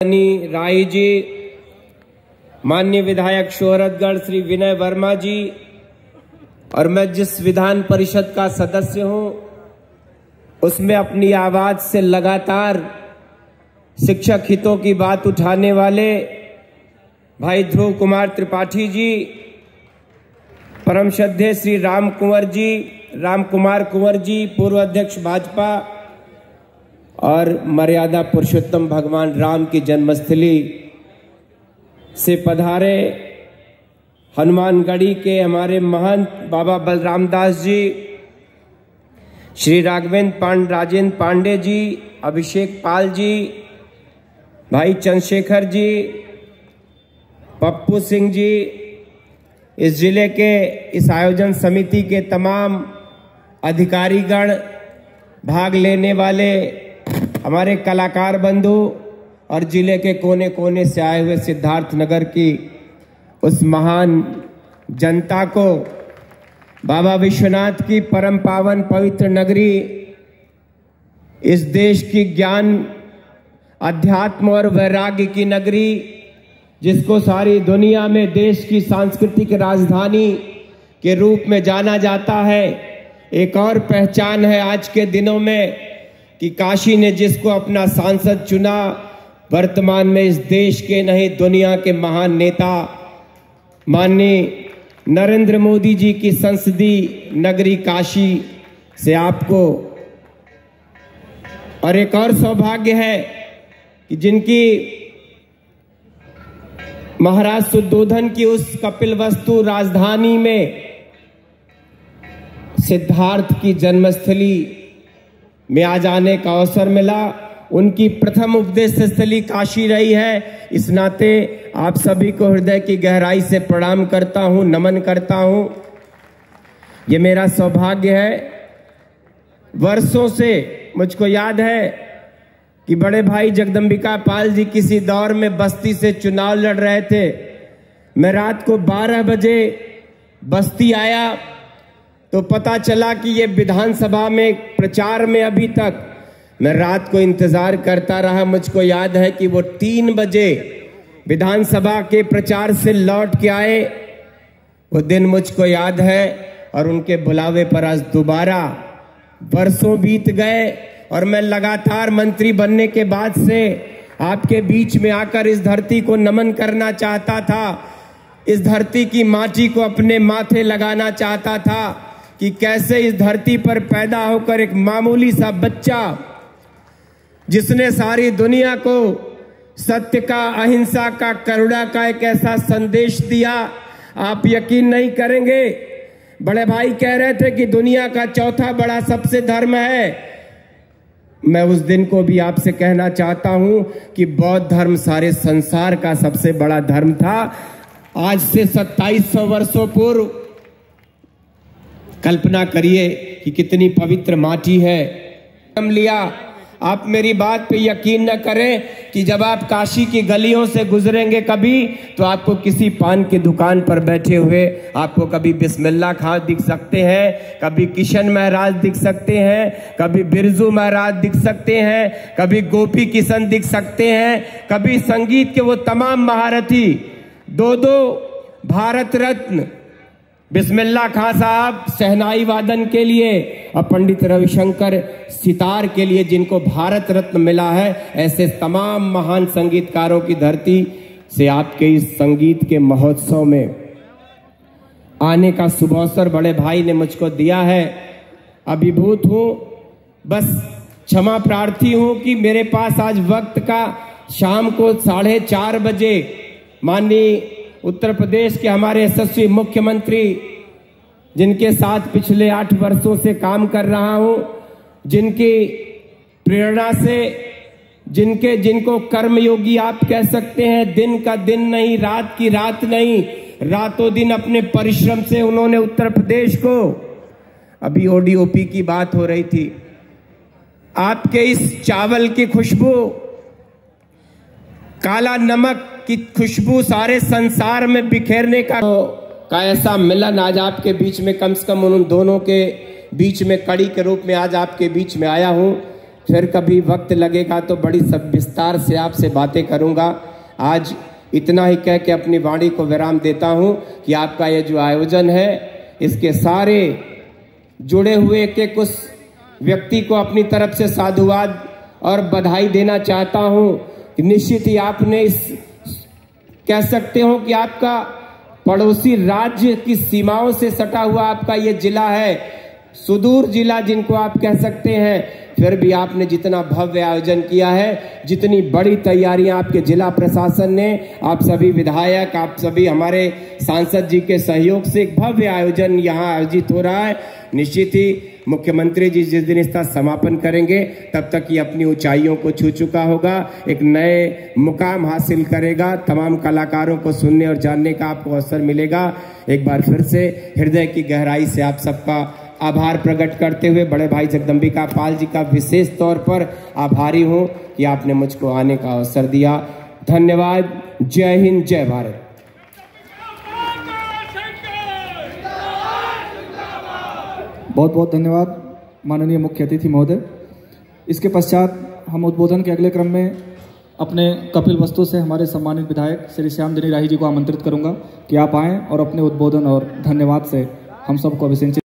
राय जी, माननीय विधायक शोहरतगढ़ श्री विनय वर्मा जी, और मैं जिस विधान परिषद का सदस्य हूं उसमें अपनी आवाज से लगातार शिक्षक हितों की बात उठाने वाले भाई ध्रुव कुमार त्रिपाठी जी, परम श्रद्धेय श्री राम कुमार कुंवर जी, पूर्व अध्यक्ष भाजपा, और मर्यादा पुरुषोत्तम भगवान राम की जन्मस्थली से पधारे हनुमानगढ़ी के हमारे महंत बाबा बलराम दास जी, श्री राजेंद्र पांडे जी, अभिषेक पाल जी, भाई चंद्रशेखर जी, पप्पू सिंह जी, इस जिले के इस आयोजन समिति के तमाम अधिकारीगण, भाग लेने वाले हमारे कलाकार बंधु और जिले के कोने कोने से आए हुए सिद्धार्थ नगर की उस महान जनता को, बाबा विश्वनाथ की परम पावन पवित्र नगरी, इस देश की ज्ञान, अध्यात्म और वैराग्य की नगरी, जिसको सारी दुनिया में देश की सांस्कृतिक राजधानी के रूप में जाना जाता है। एक और पहचान है आज के दिनों में कि काशी ने जिसको अपना सांसद चुना, वर्तमान में इस देश के नहीं दुनिया के महान नेता माननीय नरेंद्र मोदी जी की संसदीय नगरी काशी से आपको, और एक और सौभाग्य है कि जिनकी महाराज शुद्धोधन की उस कपिलवस्तु राजधानी में सिद्धार्थ की जन्मस्थली में आ जाने का अवसर मिला। उनकी प्रथम उपदेश स्थली काशी रही है। इस नाते आप सभी को हृदय की गहराई से प्रणाम करता हूं, नमन करता हूं। ये मेरा सौभाग्य है। वर्षों से मुझको याद है कि बड़े भाई जगदंबिका पाल जी किसी दौर में बस्ती से चुनाव लड़ रहे थे। मैं रात को 12 बजे बस्ती आया तो पता चला कि ये विधानसभा में प्रचार में अभी तक मैं रात को इंतजार करता रहा। मुझको याद है कि वो 3 बजे विधानसभा के प्रचार से लौट के आए। वो दिन मुझको याद है और उनके बुलावे पर आज दोबारा वर्षों बीत गए और मैं लगातार मंत्री बनने के बाद से आपके बीच में आकर इस धरती को नमन करना चाहता था, इस धरती की माटी को अपने माथे लगाना चाहता था कि कैसे इस धरती पर पैदा होकर एक मामूली सा बच्चा जिसने सारी दुनिया को सत्य का, अहिंसा का, करुणा का एक ऐसा संदेश दिया। आप यकीन नहीं करेंगे, बड़े भाई कह रहे थे कि दुनिया का चौथा बड़ा सबसे धर्म है। मैं उस दिन को भी आपसे कहना चाहता हूं कि बौद्ध धर्म सारे संसार का सबसे बड़ा धर्म था। आज से 2700 वर्षों पूर्व कल्पना करिए कि कितनी पवित्र माटी है। हम लिया, आप मेरी बात पे यकीन न करें कि जब आप काशी की गलियों से गुजरेंगे कभी तो आपको किसी पान की दुकान पर बैठे हुए आपको कभी बिस्मिल्लाह खां दिख सकते हैं, कभी किशन महाराज दिख सकते हैं, कभी बिरजू महाराज दिख सकते हैं, कभी गोपी किशन दिख सकते हैं, कभी संगीत के वो तमाम महारथी, 2 भारत रत्न बिस्मिल्लाह खां साहब शहनाई वादन के लिए और पंडित रविशंकर सितार के लिए जिनको भारत रत्न मिला है, ऐसे तमाम महान संगीतकारों की धरती से आपके इस संगीत के महोत्सव में आने का शुभ अवसर बड़े भाई ने मुझको दिया है। अभिभूत हूं, बस क्षमा प्रार्थी हूं कि मेरे पास आज वक्त का शाम को 4:30 बजे माननीय उत्तर प्रदेश के हमारे यशस्वी मुख्यमंत्री, जिनके साथ पिछले 8 वर्षों से काम कर रहा हूं, जिनकी प्रेरणा से, जिनको कर्मयोगी आप कह सकते हैं, दिन का दिन नहीं, रात की रात नहीं, रातों दिन अपने परिश्रम से उन्होंने उत्तर प्रदेश को, अभी ओडीओपी की बात हो रही थी, आपके इस चावल की खुशबू, काला नमक की खुशबू सारे संसार में बिखेरने का ऐसा मिलन आज आपके बीच में, कम से कम उन दोनों के बीच में कड़ी के रूप में आज आपके बीच में आया हूं। फिर कभी वक्त लगेगा तो बड़ी सब विस्तार से आपसे बातें करूंगा। आज इतना ही कह के अपनी वाणी को विराम देता हूं कि आपका ये जो आयोजन है, इसके सारे जुड़े हुए एक उस व्यक्ति को अपनी तरफ से साधुवाद और बधाई देना चाहता हूं कि निश्चित ही आपने इस कह सकते हो कि आपका पड़ोसी राज्य की सीमाओं से सटा हुआ आपका ये जिला है, सुदूर जिला जिनको आप कह सकते हैं, फिर भी आपने जितना भव्य आयोजन किया है, जितनी बड़ी तैयारियां आपके जिला प्रशासन ने, आप सभी विधायक, आप सभी हमारे सांसद जी के सहयोग से एक भव्य आयोजन यहां आयोजित हो रहा है। निश्चित ही मुख्यमंत्री जी जिस दिन इसका समापन करेंगे तब तक ये अपनी ऊंचाइयों को छू चुका होगा, एक नए मुकाम हासिल करेगा, तमाम कलाकारों को सुनने और जानने का आपको अवसर मिलेगा। एक बार फिर से हृदय की गहराई से आप सबका आभार प्रकट करते हुए बड़े भाई जगदम्बिका पाल जी का विशेष तौर पर आभारी हूं कि आपने मुझको आने का अवसर दिया। धन्यवाद। जय हिंद, जय भारत। बहुत बहुत धन्यवाद माननीय मुख्य अतिथि महोदय। इसके पश्चात हम उद्बोधन के अगले क्रम में अपने कपिल वस्तु से हमारे सम्मानित विधायक श्री श्याम देनी राही जी को आमंत्रित करूंगा कि आप आएं और अपने उद्बोधन और धन्यवाद से हम सबको अभिषेक